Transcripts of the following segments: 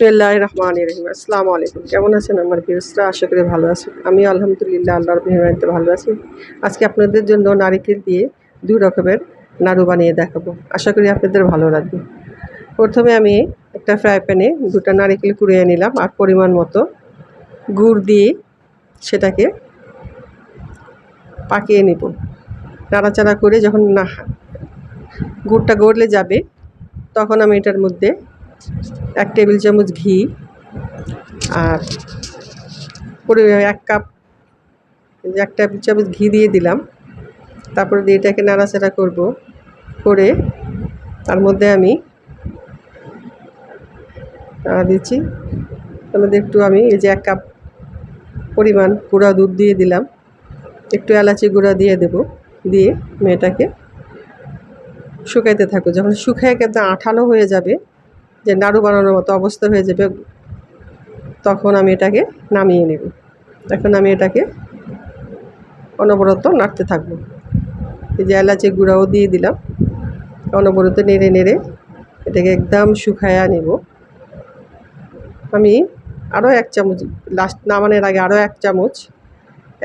বিসমিল্লাহির রহমানির রহিম। আসসালামু আলাইকুম। কেমন আছেন আমার ভিউয়ার্সরা? আশা করি ভালো আছেন। আমি আলহামদুলিল্লাহ আল্লাহর মেহেরবানিতে ভালো আছি। আজকে আপনাদের জন্য নারিকেল দিয়ে ২ রকমের নাড়ু বানিয়ে দেখাবো। আশা করি আপনাদের ভালো লাগবে। প্রথমে আমি একটা ফ্রাই প্যানে ২টা নারিকেল কুড়িয়ে নিলাম আর পরিমাণ মতো গুড় দিয়ে সেটাকে পাকিয়ে নেব। নাড়াচাড়া করে যখন গুড়টা গড়লে যাবে তখন আমি এটার মধ্যে ১ টেবিল চামচ ঘি আর ১ কাপ ১ টেবিল চামচ ঘি দিয়ে দিলাম। তারপরে দিয়ে এটাকে নাড়াচাড়া করব। করে তার মধ্যে আমি দিচ্ছি। তার মধ্যে একটু আমি এই যে ১ কাপ পরিমাণ গুঁড়া দুধ দিয়ে দিলাম। একটু এলাচি গুঁড়া দিয়ে দেব। দিয়ে আমি এটাকে শুকাইতে থাকবো। যখন শুকায় একদম আঠালো হয়ে যাবে, যে নাড়ু বানানোর মতো অবস্থা হয়ে যাবে, তখন আমি এটাকে নামিয়ে নেব। এখন আমি এটাকে অনবরত নাড়তে থাকবো। এই যে এলাচি গুঁড়াও দিয়ে দিলাম। অনবরত নেড়ে নেড়ে এটাকে একদম শুকায়া নেব। আমি আরও ১ চামচ লাস্ট নামানোর আগে আরও ১ চামচ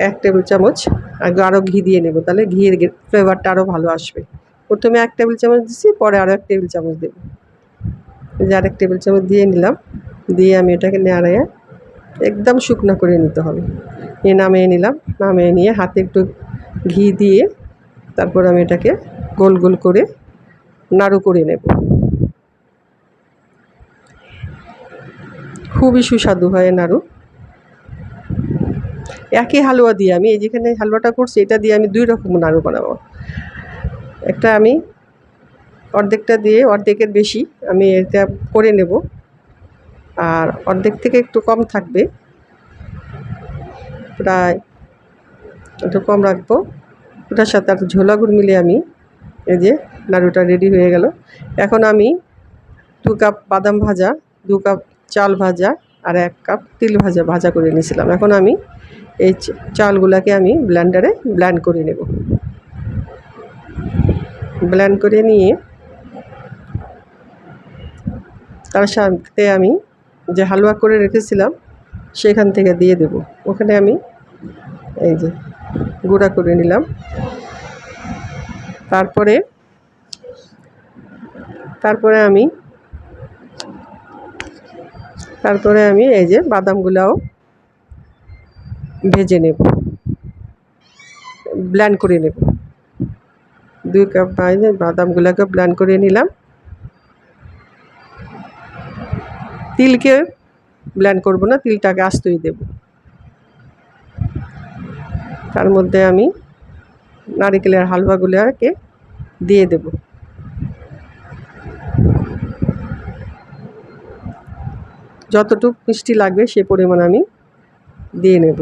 ১ টেবিল চামচ আরও ঘি দিয়ে নেব। তাহলে ঘিয়ের ফ্লেভারটা আরও ভালো আসবে। প্রথমে ১ টেবিল চামচ দিচ্ছি, পরে আরও ১ টেবিল চামচ দেব। এই যে আরেক টেবিল চামচ দিয়ে নিলাম। দিয়ে আমি এটাকে নাড়িয়ে একদম শুকনো করে নিতে হবে। নামিয়ে নিলাম। নামিয়ে নিয়ে হাতে একটু ঘি দিয়ে তারপর আমি এটাকে গোল গোল করে নাড়ু করে নেব। খুবই সুস্বাদু হয় নাড়ু। একই হালুয়া দিয়ে আমি এই যেখানে হালুয়াটা করছি এটা দিয়ে আমি ২ রকম নাড়ু বানাবো। একটা আমি অর্ধেকটা দিয়ে অর্ধেকের বেশি আমি এটা করে নেব, আর অর্ধেক থেকে একটু কম থাকবে, প্রায় একটু কম রাখবো। ওটার সাথে আর ঝোলা গুড় মিলিয়ে আমি এই যে নাড়ুটা রেডি হয়ে গেল। এখন আমি ২ কাপ বাদাম ভাজা, ২ কাপ চাল ভাজা আর ১ কাপ তিল ভাজা করে নিয়েছিলাম। এখন আমি এই চালগুলাকে আমি ব্লেন্ডারে ব্লেন্ড করে নেব। ব্লেন্ড করে নিয়ে তার সাথে আমি যে হালুয়া করে রেখেছিলাম সেখান থেকে দিয়ে দেব। ওখানে আমি এই যে গুঁড়া করে নিলাম। তারপরে আমি এই যে বাদামগুলাও ভেজে নেব, ব্লেন্ড করে নেব। ২ কাপ বাদামগুলোকে ব্লেন্ড করে নিলাম। তিলকে ব্লেন্ড করব না, তিলটাকে আস্তই দেব। তার মধ্যে আমি নারিকেলের হালুয়াগুলোকে দিয়ে দেব। যতটুকু মিষ্টি লাগবে সে পরিমাণ আমি দিয়ে নেব।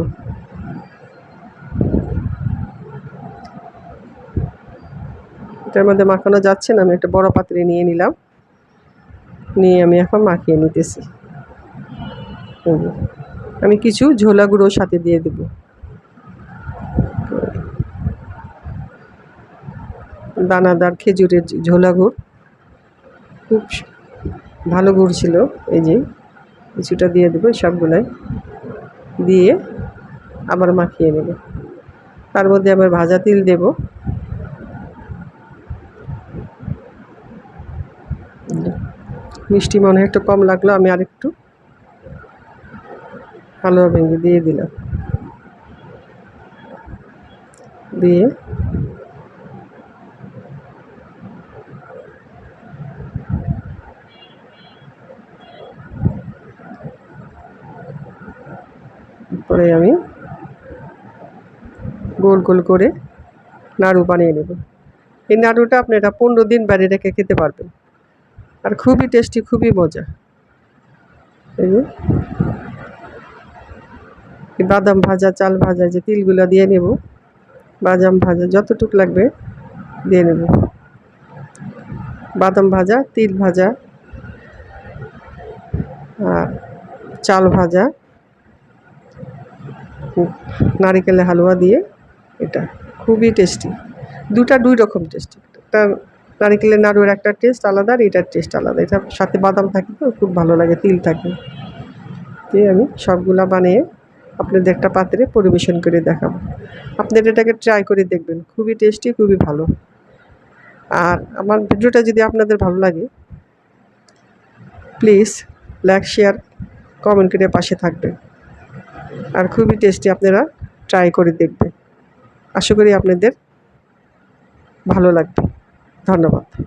এটার মধ্যে মাখানো যাচ্ছে না, আমি একটা বড় পাত্রে নিয়ে নিলাম। নিয়ে আমি এখন মাখিয়ে নিতেছি। আমি কিছু ঝোলা গুঁড়ো সাথে দিয়ে দেব। দানাদার খেজুরের ঝোলা গুড়, খুব ভালো গুড় ছিল। এই যে কিছুটা দিয়ে দেবো, সবগুলাই দিয়ে আবার মাখিয়ে নেব। তার মধ্যে আবার ভাজা তিল দেব। মিষ্টি মনে হয় একটু কম লাগলো, আমি আরেকটু হালুয়া ভেঙে দিয়ে দিলাম। দিয়ে পরে আমি গোল গোল করে নাড়ু বানিয়ে নেব। এই নাড়ুটা আপনারা ১৫ দিন বাইরে রেখে খেতে পারবেন, আর খুবই টেস্টি, খুবই মজা। এই যে বাদাম ভাজা, চাল ভাজা, যে তিলগুলো দিয়ে নেব, বাদাম ভাজা যতটুকু লাগবে দিয়ে নেব। বাদাম ভাজা, তিল ভাজা আর চাল ভাজা, নারিকেলের হালুয়া দিয়ে এটা খুবই টেস্টি। ২ রকম টেস্টি। একটা নারিকেলের নাড়ুর একটা টেস্ট আলাদা, আর এটার টেস্ট আলাদা। এটার সাথে বাদাম থাকে তো খুব ভালো লাগে, তিল থাকে। দিয়ে আমি সবগুলা বানিয়ে আপনাদের একটা পাত্রে পরিবেশন করে দেখাবো। আপনারা এটাকে ট্রাই করে দেখবেন, খুবই টেস্টি, খুবই ভালো। আর আমার ভিডিওটা যদি আপনাদের ভালো লাগে, প্লিজ লাইক, শেয়ার, কমেন্ট করে পাশে থাকবেন। আর খুবই টেস্টি, আপনারা ট্রাই করে দেখবেন। আশা করি আপনাদের ভালো লাগবে। ধন্যবাদ।